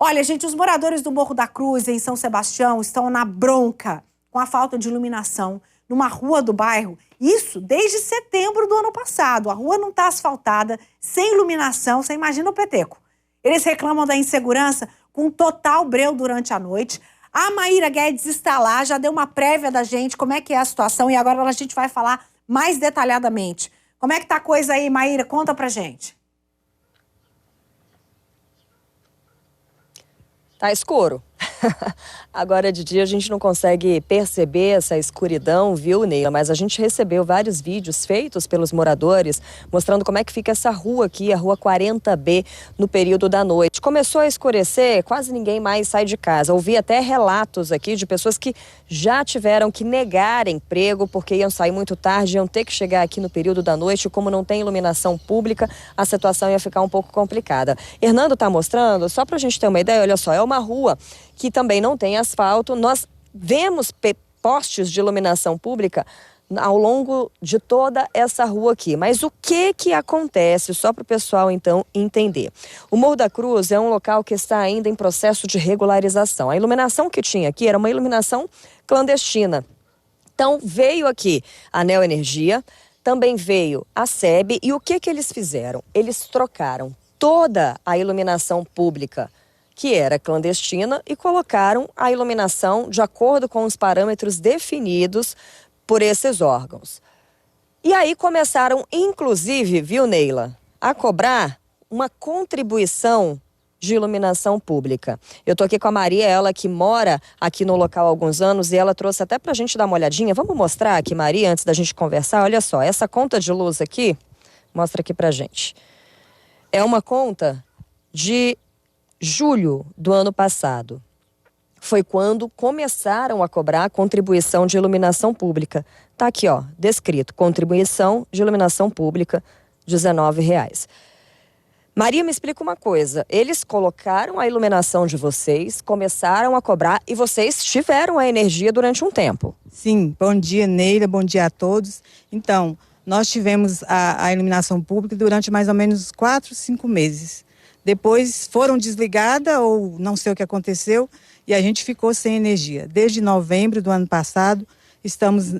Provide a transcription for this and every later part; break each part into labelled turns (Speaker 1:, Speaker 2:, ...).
Speaker 1: Olha, gente, os moradores do Morro da Cruz, em São Sebastião, estão na bronca com a falta de iluminação numa rua do bairro. Isso desde setembro do ano passado. A rua não está asfaltada, sem iluminação, você imagina o peteco. Eles reclamam da insegurança com total breu durante a noite. A Maíra Guedes está lá, já deu uma prévia da gente, como é que é a situação, e agora a gente vai falar mais detalhadamente. Como é que tá a coisa aí, Maíra? Conta pra gente.
Speaker 2: Tá escuro. Agora de dia a gente não consegue perceber essa escuridão, viu, Neila? Mas a gente recebeu vários vídeos feitos pelos moradores mostrando como é que fica essa rua aqui, a rua 40B, no período da noite. Começou a escurecer, quase ninguém mais sai de casa. Ouvi até relatos aqui de pessoas que já tiveram que negar emprego porque iam sair muito tarde, iam ter que chegar aqui no período da noite. Como não tem iluminação pública, a situação ia ficar um pouco complicada. Hernando tá mostrando, só pra gente ter uma ideia, olha só, é uma rua que também não tem asfalto. Nós vemos postes de iluminação pública ao longo de toda essa rua aqui. Mas o que acontece, só para o pessoal então entender? O Morro da Cruz é um local que está ainda em processo de regularização. A iluminação que tinha aqui era uma iluminação clandestina. Então veio aqui a Neoenergia, também veio a SEB, e o que eles fizeram? Eles trocaram toda a iluminação pública que era clandestina e colocaram a iluminação de acordo com os parâmetros definidos por esses órgãos. E aí começaram, inclusive, viu, Neila, a cobrar uma contribuição de iluminação pública. Eu tô aqui com a Maria, ela que mora aqui no local há alguns anos, e ela trouxe até pra gente dar uma olhadinha. Vamos mostrar aqui, Maria, antes da gente conversar? Olha só, essa conta de luz aqui, mostra aqui pra gente. É uma conta de julho do ano passado. Foi quando começaram a cobrar a contribuição de iluminação pública. Tá aqui, ó, descrito, contribuição de iluminação pública, R$19. Maria, me explica uma coisa, eles colocaram a iluminação de vocês, começaram a cobrar e vocês tiveram a energia durante um tempo.
Speaker 3: Sim, bom dia, Neila, bom dia a todos. Então, nós tivemos a iluminação pública durante mais ou menos 4, 5 meses. Depois foram desligadas ou não sei o que aconteceu e a gente ficou sem energia. Desde novembro do ano passado, estamos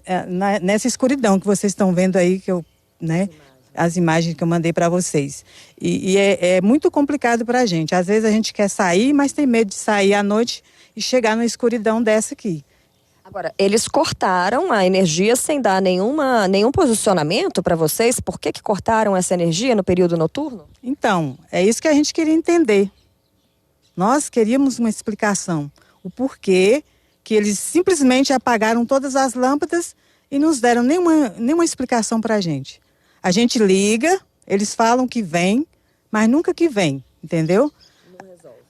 Speaker 3: nessa escuridão que vocês estão vendo aí, que eu, né, as imagens que eu mandei para vocês. E é muito complicado para a gente. Às vezes a gente quer sair, mas tem medo de sair à noite e chegar numa escuridão dessa aqui.
Speaker 2: Agora, eles cortaram a energia sem dar nenhum posicionamento para vocês? Por que cortaram essa energia no período noturno?
Speaker 3: Então, é isso que a gente queria entender. Nós queríamos uma explicação. O porquê que eles simplesmente apagaram todas as lâmpadas e não nos deram nenhuma explicação para a gente. A gente liga, eles falam que vem, mas nunca que vem, entendeu?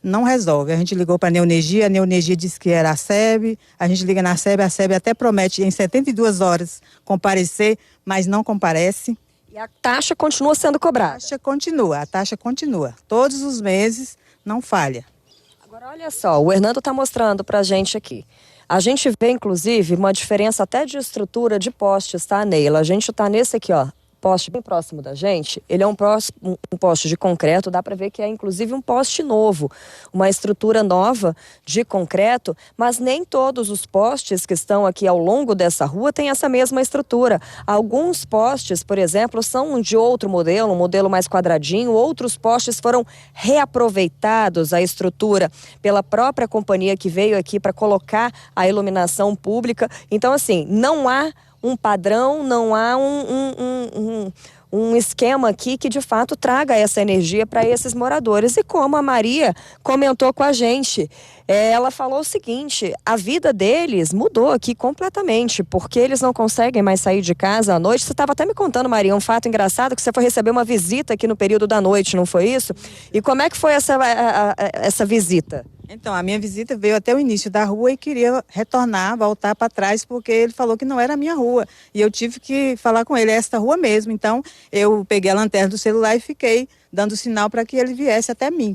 Speaker 3: Não resolve. A gente ligou para a Neoenergia disse que era a SEB, a gente liga na SEB, a SEB até promete em 72 horas comparecer, mas não comparece.
Speaker 2: E a taxa continua sendo cobrada?
Speaker 3: A taxa continua. Todos os meses, não falha.
Speaker 2: Agora, olha só, o Hernando está mostrando para a gente aqui. A gente vê, inclusive, uma diferença até de estrutura de postes, tá, Neila? A gente está nesse aqui, ó. Poste bem próximo da gente, ele é um poste de concreto, dá para ver que é inclusive um poste novo, uma estrutura nova de concreto, mas nem todos os postes que estão aqui ao longo dessa rua têm essa mesma estrutura. Alguns postes, por exemplo, são de outro modelo, um modelo mais quadradinho, outros postes foram reaproveitados a estrutura pela própria companhia que veio aqui para colocar a iluminação pública. Então, assim, não há um padrão, não há um esquema aqui que de fato traga essa energia para esses moradores. E como a Maria comentou com a gente, ela falou o seguinte, a vida deles mudou aqui completamente, porque eles não conseguem mais sair de casa à noite. Você estava até me contando, Maria, um fato engraçado, que você foi receber uma visita aqui no período da noite, não foi isso? E como é que foi essa visita?
Speaker 3: Então, a minha visita veio até o início da rua e queria retornar, voltar para trás, porque ele falou que não era a minha rua. E eu tive que falar com ele, é esta rua mesmo. Então, eu peguei a lanterna do celular e fiquei dando sinal para que ele viesse até mim.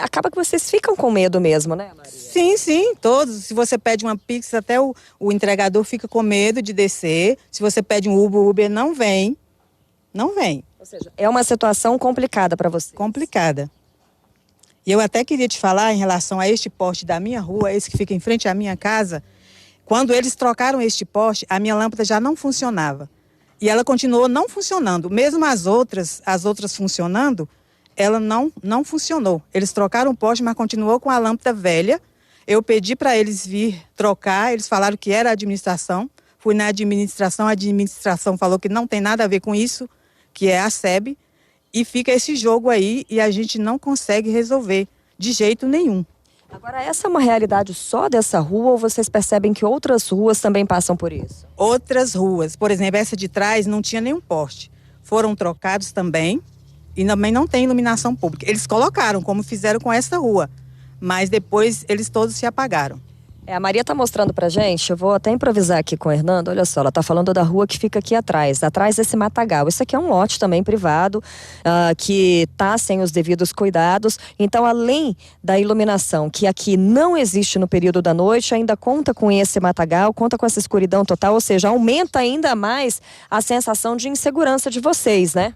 Speaker 2: Acaba que vocês ficam com medo mesmo, né, Maria?
Speaker 3: Sim, todos. Se você pede uma pizza, até o entregador fica com medo de descer. Se você pede um Uber, o Uber não vem. Não vem.
Speaker 2: Ou seja, é uma situação complicada para você.
Speaker 3: Complicada. E eu até queria te falar em relação a este poste da minha rua, esse que fica em frente à minha casa. Quando eles trocaram este poste, a minha lâmpada já não funcionava. E ela continuou não funcionando. Mesmo as outras funcionando, ela não funcionou. Eles trocaram o poste, mas continuou com a lâmpada velha. Eu pedi para eles vir trocar, eles falaram que era a administração. Fui na administração, a administração falou que não tem nada a ver com isso, que é a SEB. E fica esse jogo aí e a gente não consegue resolver de jeito nenhum.
Speaker 2: Agora, essa é uma realidade só dessa rua ou vocês percebem que outras ruas também passam por isso?
Speaker 3: Outras ruas, por exemplo, essa de trás não tinha nenhum poste. Foram trocados também e também não tem iluminação pública. Eles colocaram, como fizeram com essa rua, mas depois eles todos se apagaram.
Speaker 2: A Maria está mostrando pra gente, eu vou até improvisar aqui com o Hernando, olha só, ela está falando da rua que fica aqui atrás desse matagal. Isso aqui é um lote também privado, que está sem os devidos cuidados. Então, além da iluminação, que aqui não existe no período da noite, ainda conta com esse matagal, conta com essa escuridão total, ou seja, aumenta ainda mais a sensação de insegurança de vocês, né?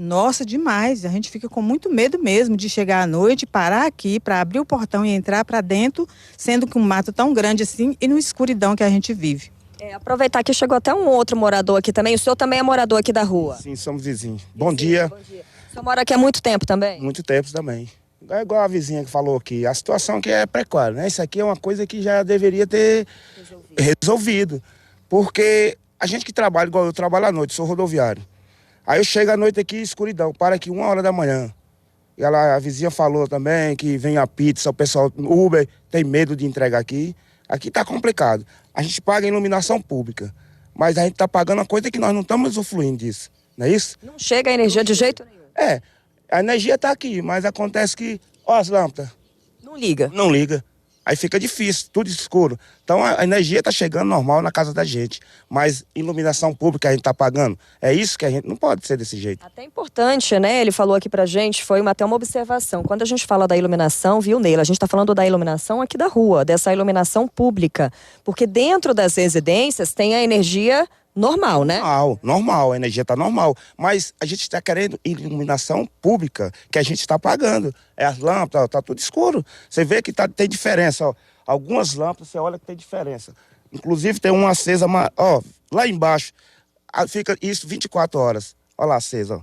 Speaker 3: Nossa, demais. A gente fica com muito medo mesmo de chegar à noite, parar aqui para abrir o portão e entrar para dentro, sendo que um mato tão grande assim e no escuridão que a gente vive.
Speaker 2: Aproveitar que chegou até um outro morador aqui também. O senhor também é morador aqui da rua?
Speaker 4: Sim, somos vizinhos. Bom dia.
Speaker 2: Bom dia. O senhor mora aqui há muito tempo também?
Speaker 4: Muito tempo também. É igual a vizinha que falou aqui. A situação aqui é precária, né? Isso aqui é uma coisa que já deveria ter resolvido. Porque a gente que trabalha, igual eu trabalho à noite, sou rodoviário. Aí eu chego à noite aqui, escuridão, para aqui 1h da manhã. E a vizinha falou também que vem a pizza, o pessoal Uber tem medo de entregar aqui. Aqui tá complicado. A gente paga a iluminação pública, mas a gente tá pagando uma coisa que nós não estamos usufruindo disso, não é isso?
Speaker 2: Não chega a energia de jeito nenhum.
Speaker 4: A energia tá aqui, mas acontece que, ó as lâmpadas.
Speaker 2: Não liga.
Speaker 4: Não liga. Aí fica difícil, tudo escuro. Então a energia está chegando normal na casa da gente. Mas iluminação pública a gente está pagando. É isso que a gente não pode ser desse jeito.
Speaker 2: Até importante, né? Ele falou aqui pra gente, foi até uma observação. Quando a gente fala da iluminação, viu, Neila? A gente está falando da iluminação aqui da rua, dessa iluminação pública. Porque dentro das residências tem a energia normal, né?
Speaker 4: Normal, a energia está normal. Mas a gente está querendo iluminação pública, que a gente está pagando. É as lâmpadas, está tudo escuro. Você vê que tem diferença, ó. Algumas lâmpadas, você olha que tem diferença. Inclusive tem uma acesa, ó, lá embaixo. Fica isso 24 horas. Olha lá acesa, ó.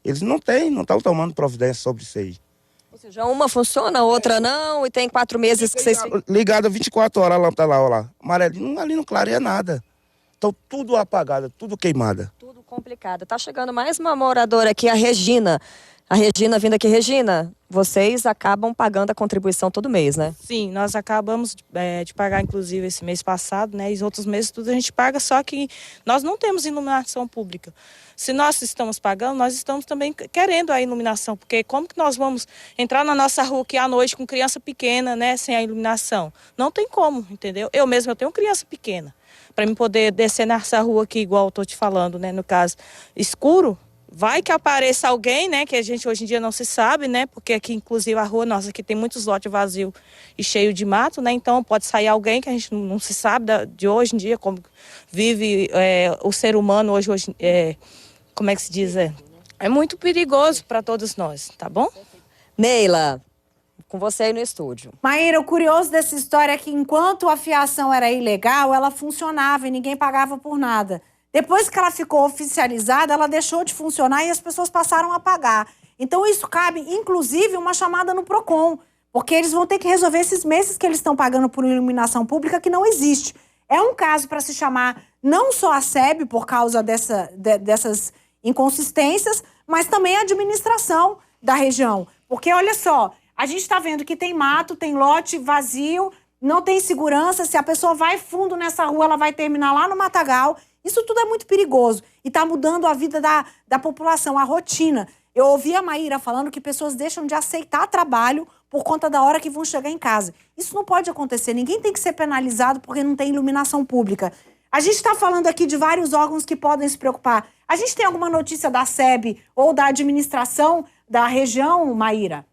Speaker 4: Eles não estão tomando providência sobre isso aí.
Speaker 2: Ou seja, uma funciona, a outra não, e tem 4 meses que vocês...
Speaker 4: Ligada 24 horas a lâmpada lá, ó lá. Amarelinho, ali não clareia nada. Então, tudo apagado, tudo queimado.
Speaker 2: Tudo complicado. Tá chegando mais uma moradora aqui, a Regina. A Regina vindo aqui. Regina, vocês acabam pagando a contribuição todo mês, né?
Speaker 5: Sim, nós acabamos de pagar, inclusive, esse mês passado, né? E os outros meses tudo a gente paga, só que nós não temos iluminação pública. Se nós estamos pagando, nós estamos também querendo a iluminação, porque como que nós vamos entrar na nossa rua aqui à noite com criança pequena, né? Sem a iluminação? Não tem como, entendeu? Eu tenho criança pequena. Para mim poder descer nessa rua aqui, igual eu tô te falando, né? No caso, escuro, vai que apareça alguém, né? Que a gente hoje em dia não se sabe, né? Porque aqui, inclusive, a rua nossa aqui tem muitos lotes vazios e cheio de mato, né? Então pode sair alguém que a gente não se sabe de hoje em dia, como vive o ser humano hoje como é que se diz? É muito perigoso para todos nós, tá bom?
Speaker 2: Neila, com você aí no estúdio.
Speaker 1: Maíra, o curioso dessa história é que enquanto a fiação era ilegal, ela funcionava e ninguém pagava por nada. Depois que ela ficou oficializada, ela deixou de funcionar e as pessoas passaram a pagar. Então isso cabe, inclusive, uma chamada no Procon, porque eles vão ter que resolver esses meses que eles estão pagando por iluminação pública que não existe. É um caso para se chamar não só a SEB por causa dessas inconsistências, mas também a administração da região. Porque, olha só, a gente está vendo que tem mato, tem lote vazio, não tem segurança. Se a pessoa vai fundo nessa rua, ela vai terminar lá no matagal. Isso tudo é muito perigoso e está mudando a vida da população, a rotina. Eu ouvi a Maíra falando que pessoas deixam de aceitar trabalho por conta da hora que vão chegar em casa. Isso não pode acontecer. Ninguém tem que ser penalizado porque não tem iluminação pública. A gente está falando aqui de vários órgãos que podem se preocupar. A gente tem alguma notícia da SEB ou da administração da região, Maíra?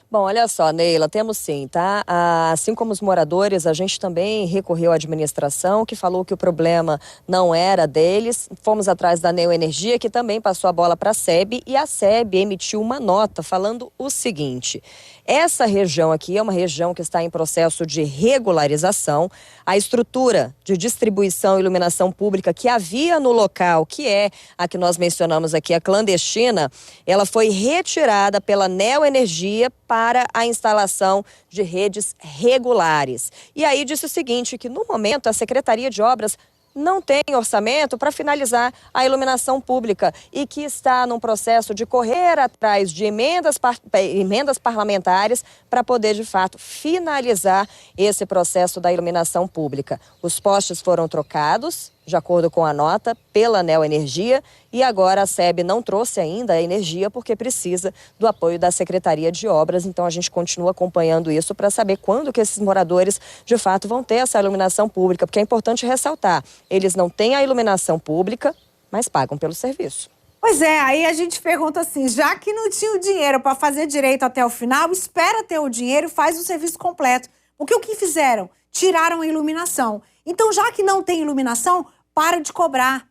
Speaker 2: Bom, olha só, Neila, temos sim, tá? Assim como os moradores, a gente também recorreu à administração, que falou que o problema não era deles. Fomos atrás da Neoenergia, que também passou a bola para a SEB, e a SEB emitiu uma nota falando o seguinte: essa região aqui é uma região que está em processo de regularização. A estrutura de distribuição e iluminação pública que havia no local, que é a que nós mencionamos aqui, a clandestina, ela foi retirada pela Neoenergia para a instalação de redes regulares. E aí disse o seguinte, que no momento a Secretaria de Obras não tem orçamento para finalizar a iluminação pública e que está num processo de correr atrás de emendas parlamentares para poder, de fato, finalizar esse processo da iluminação pública. Os postes foram trocados, de acordo com a nota, pela Neoenergia, e agora a SEB não trouxe ainda a energia porque precisa do apoio da Secretaria de Obras. Então a gente continua acompanhando isso para saber quando que esses moradores de fato vão ter essa iluminação pública, porque é importante ressaltar, eles não têm a iluminação pública, mas pagam pelo serviço.
Speaker 1: Pois é, aí a gente pergunta assim, já que não tinha o dinheiro para fazer direito até o final, espera ter o dinheiro e faz o serviço completo. Porque o que fizeram? Tiraram a iluminação. Então, já que não tem iluminação, para de cobrar.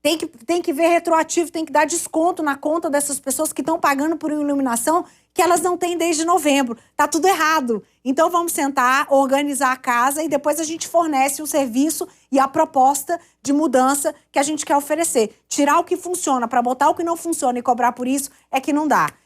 Speaker 1: Tem que ver retroativo, tem que dar desconto na conta dessas pessoas que estão pagando por iluminação que elas não têm desde novembro. Tá tudo errado. Então vamos sentar, organizar a casa e depois a gente fornece o serviço e a proposta de mudança que a gente quer oferecer. Tirar o que funciona para botar o que não funciona e cobrar por isso é que não dá.